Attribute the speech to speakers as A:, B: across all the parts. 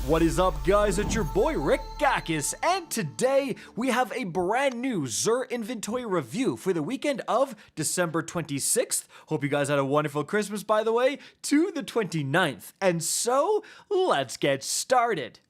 A: What is up, guys? It's your boy Rick Gakis, and today we have a brand new Xur Inventory review for the weekend of December 26th. Hope you guys had a wonderful Christmas, by the way, to the 29th. And so, let's get started.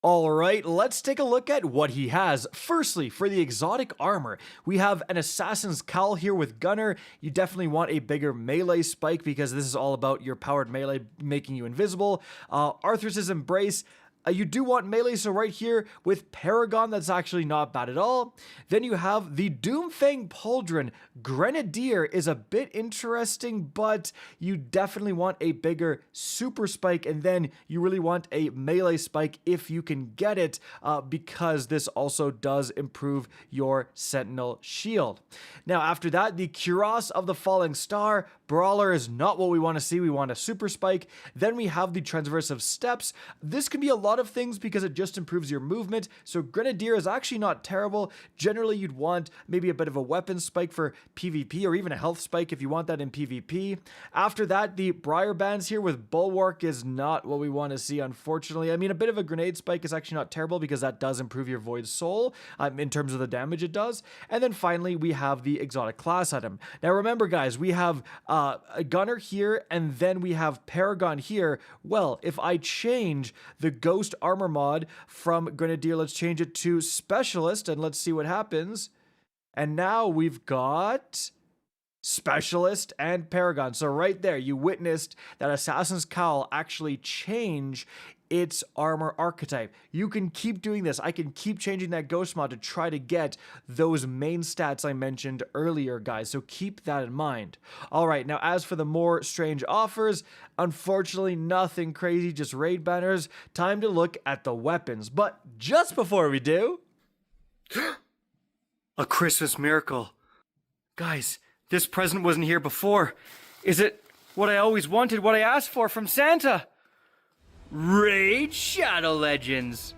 A: Alright, let's take a look at what he has. Firstly, for the exotic armor, we have an assassin's cowl here with gunner. You definitely want a bigger melee spike because this is all about your powered melee making you invisible. Arthur's embrace. You do want melee, so right here with Paragon, that's actually not bad at all. Then you have the Doomfang Pauldron. Grenadier is a bit interesting, but you definitely want a bigger super spike, and then you really want a melee spike if you can get it, because this also does improve your Sentinel shield. Now after that, the Cuirass of the Falling Star. Brawler is not what we want to see. We want a super spike. Then we have the Transversive Steps. This can be a lot of things because it just improves your movement. So Grenadier is actually not terrible. Generally, you'd want maybe a bit of a weapon spike for PvP or even a health spike if you want that in PvP. After that, the Briar Bands here with Bulwark is not what we want to see, unfortunately. I mean, a bit of a grenade spike is actually not terrible because that does improve your Void Soul in terms of the damage it does. And then finally, we have the exotic class item. Now remember, guys, we have a gunner here, and then we have Paragon here. Well, if I change the Ghost Armor mod from Grenadier, let's change it to Specialist, and let's see what happens. And now we've got Specialist and Paragon. So right there, you witnessed that Assassin's Cowl actually change its armor archetype. You can keep doing this. I can keep changing that ghost mod to try to get those main stats I mentioned earlier, guys, so keep that in mind. Alright, now as for the more strange offers, unfortunately nothing crazy, just raid banners. Time to look at the weapons. But just before we do... a Christmas miracle. Guys, this present wasn't here before. Is it what I always wanted, what I asked for from Santa? Raid Shadow Legends.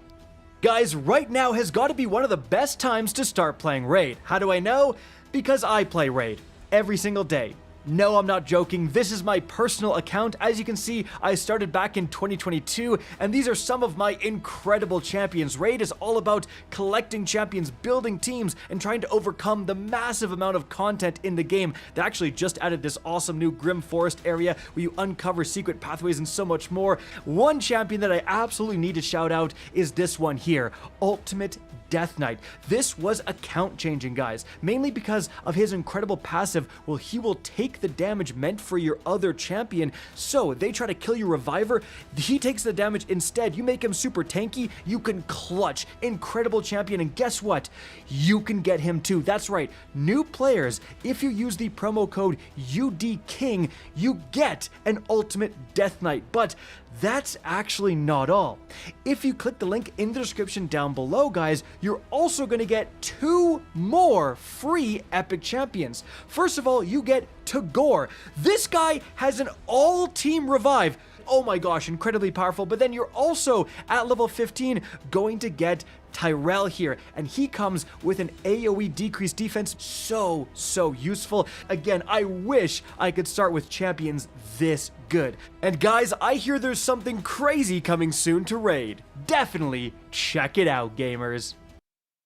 A: Guys, right now has got to be one of the best times to start playing Raid. How do I know? Because I play Raid every single day. No, I'm not joking. This is my personal account. As you can see, I started back in 2022, and these are some of my incredible champions. Raid is all about collecting champions, building teams, and trying to overcome the massive amount of content in the game. They actually just added this awesome new Grim Forest area where you uncover secret pathways and so much more. One champion that I absolutely need to shout out is this one here, Ultimate Death Knight. This was account changing, guys, mainly because of his incredible passive. Well, he will take the damage meant for your other champion, so they try to kill your reviver, he takes the damage instead. You make him super tanky, you can clutch. Incredible champion, and guess what? You can get him too. That's right, new players, if you use the promo code UDKING, you get an Ultimate Death Knight. But that's actually not all. If you click the link in the description down below, guys, you're also going to get 2 more free epic champions. First of all, you get Tagore. This guy has an all-team revive. Oh my gosh, incredibly powerful. But then you're also at level 15 going to get Tyrell here, and he comes with an AoE decreased defense. So useful. Again, I wish I could start with champions this good. And guys, I hear there's something crazy coming soon to Raid. Definitely check it out, gamers.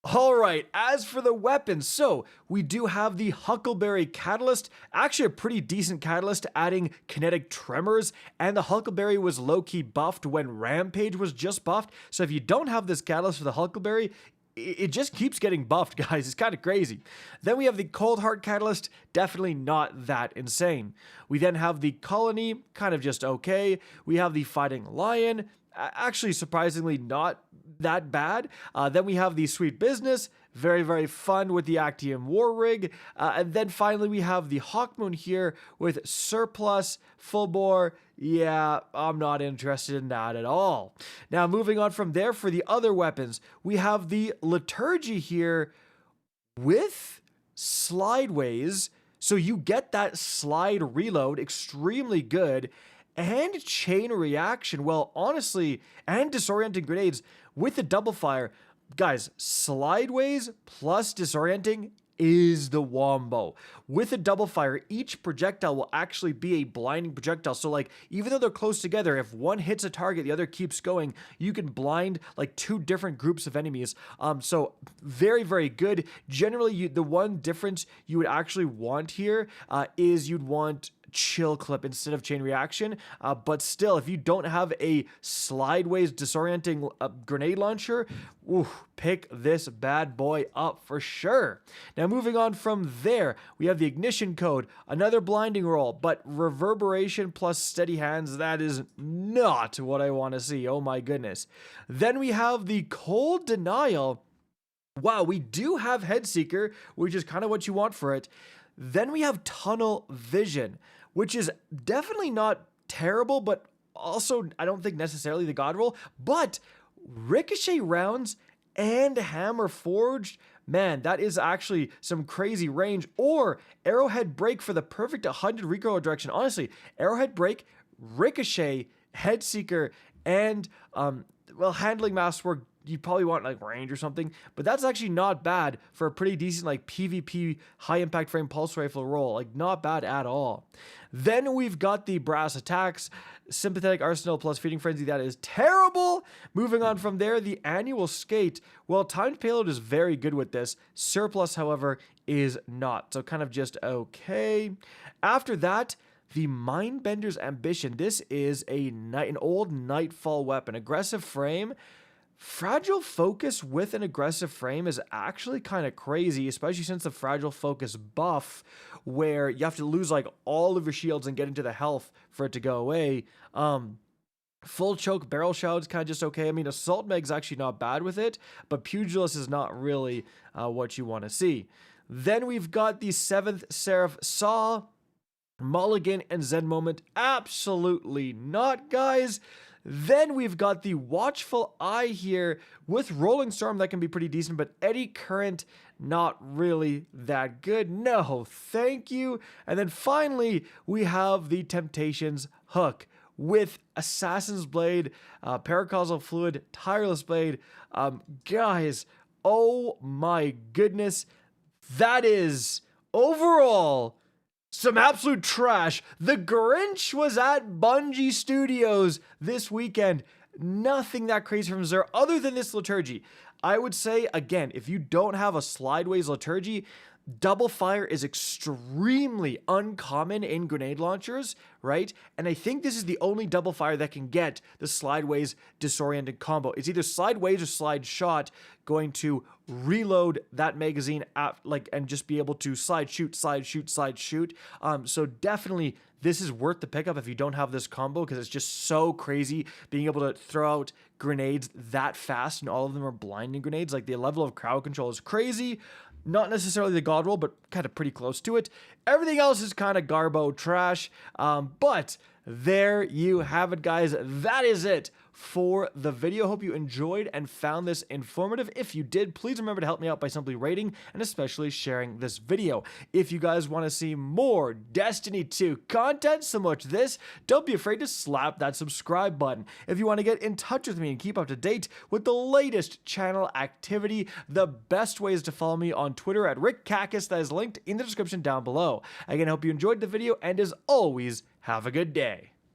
A: Alright, as for the weapons, so we do have the Huckleberry Catalyst, actually a pretty decent catalyst, adding kinetic tremors, and the Huckleberry was low-key buffed when Rampage was just buffed, so if you don't have this catalyst for the Huckleberry, it just keeps getting buffed, guys. It's kind of crazy. Then we have the Cold Heart Catalyst, definitely not that insane. We then have the Colony, kind of just okay. We have the Fighting Lion, actually surprisingly not that bad. Then we have the Sweet Business, very fun with the Actium War Rig. And then finally we have the Hawkmoon here with Surplus, Full Bore. Yeah, I'm not interested in that at all. Now moving on from there, for the other weapons, we have the Liturgy here with Slideways. So you get that slide reload, extremely good. And chain reaction, well, honestly, and disorienting grenades with the double fire. Guys, slideways plus disorienting
B: is the wombo. With a double fire, each projectile will actually be a blinding projectile. So like, even though they're close together, if one hits a target, the other keeps going, you can blind like 2 different groups of enemies. So very, very good. Generally, the one difference you would actually want here is you'd want chill clip instead of chain reaction, but still, if you don't have a slideways disorienting grenade launcher, pick this bad boy up for sure. Now moving on from there, we have the ignition code, another blinding roll, but reverberation plus steady hands, that is not what I want to see. Oh my goodness. Then we have the cold denial. Wow, we do have Headseeker, which is kind of what you want for it. Then we have tunnel vision, which is definitely not terrible, but also I don't think necessarily the god roll, but ricochet rounds and hammer forged, man, that is actually some crazy range. Or arrowhead break for the perfect 100 recoil direction. Honestly, arrowhead break, ricochet, headseeker, and handling masterwork. You'd probably want like range or something, but that's actually not bad for a pretty decent like PvP high impact frame pulse rifle roll. Like not bad at all. Then we've got the brass attacks, sympathetic arsenal plus feeding frenzy. That is terrible. Moving on from there, the annual skate. Well, timed payload is very good with this. Surplus, however, is not. So kind of just okay. After that, the Mindbender's Ambition. This is an old Nightfall weapon. Aggressive frame. Fragile focus with an aggressive frame is actually kind of crazy, especially since the fragile focus buff, where you have to lose like all of your shields and get into the health for it to go away. Full choke barrel shroud is kind of just okay. I mean, assault meg's actually not bad with it, but pugilist is not really what you want to see. Then we've got the 7th Seraph Saw, Mulligan, and Zen Moment. Absolutely not, guys. Then we've got the Watchful Eye here with Rolling Storm. That can be pretty decent, but Eddy Current, not really that good. No, thank you. And then finally, we have the Temptations Hook with Assassin's Blade, Paracausal Fluid, Tireless Blade. Guys, oh my goodness. That is overall some absolute trash. The Grinch was at Bungie Studios this weekend. Nothing that crazy from Xur other than this liturgy. I would say, again, if you don't have a slideways liturgy, double fire is extremely uncommon in grenade launchers, right? And I think this is the only double fire that can get the slideways disoriented combo. It's either slideways or slide shot going to reload that magazine and just be able to slide shoot, slide shoot, slide shoot. So definitely this is worth the pickup if you don't have this combo, because it's just so crazy being able to throw out grenades that fast, and all of them are blinding grenades. Like the level of crowd control is crazy. Not necessarily the god roll, but kind of pretty close to it. Everything else is kind of garbo trash. But there you have it, guys. That is it for the video. Hope you enjoyed and found this informative. If you did, please remember to help me out by simply rating and especially sharing this video. If you guys want to see more Destiny 2 content similar to this, don't be afraid to slap that subscribe button. If you want to get in touch with me and keep up to date with the latest channel activity, the best way is to follow me on Twitter at RickCacus. That is linked in the description down below. Again, I hope you enjoyed the video, and as always, have a good day.